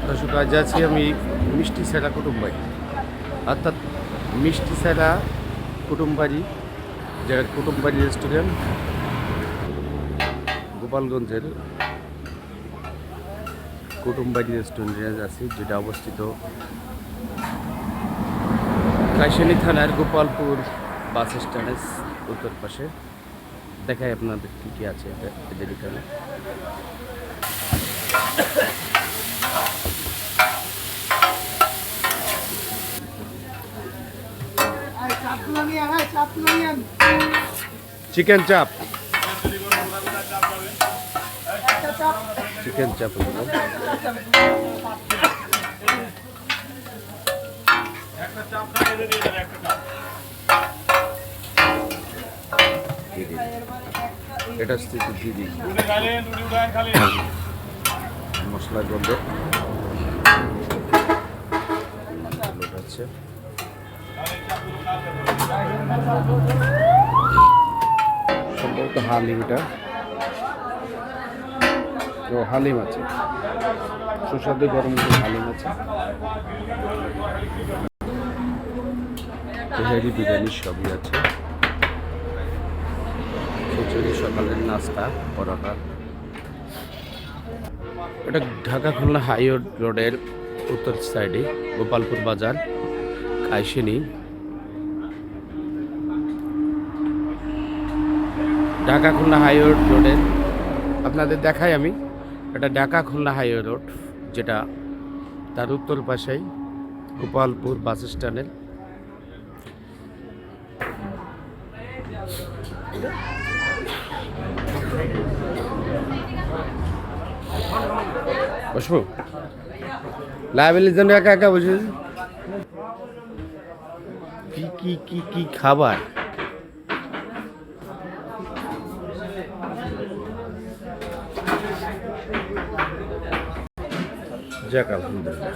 দর্শক, আজ আছি আমি মিষ্টি সেরা কুটুমবাড়ি, অর্থাৎ মিষ্টি সেরা কুটুমবাড়ি, যেটা কুটুমবাড়ি রেস্টুরেন্ট গোপালগঞ্জের কুটুমবাড়ি রেস্টুরেন্টে আছি, যেটা অবস্থিত কাইশানী থানার গোপালপুর বাস স্ট্যান্ডের উত্তর পাশে। দেখাই আপনাদের কী কী আছে এদের এখানে। চিকেন চাপ, চিকেন চাপ এটা স্থিতি দিদি মশলা গন্ধে আছে। সম্ভবত হালিমটা, ও হালিম আছে, সুস্বাদু গরম হালিম আছে, তেহারি বিরিয়ানি সবই আছে, খিচুড়ি, সকালের নাস্তা, পরোটা। এটা ঢাকা খুলনা হাইওয়ে রোডের উত্তর সাইডে গোপালপুর বাজার, কাইশানী। ঢাকা খুলনা হাইওয়ে রোডের আপনাদের দেখাই আমি, এটা ঢাকা খুলনা হাইওয়ে রোড, যেটা তার উত্তর পাশেই গোপালপুর বাস স্ট্যান্ডের। বসবো লাইব্রেরির জন্য একা একা বসে কি কি কি কি খাবার। যাক আলহামদুলিল্লাহ।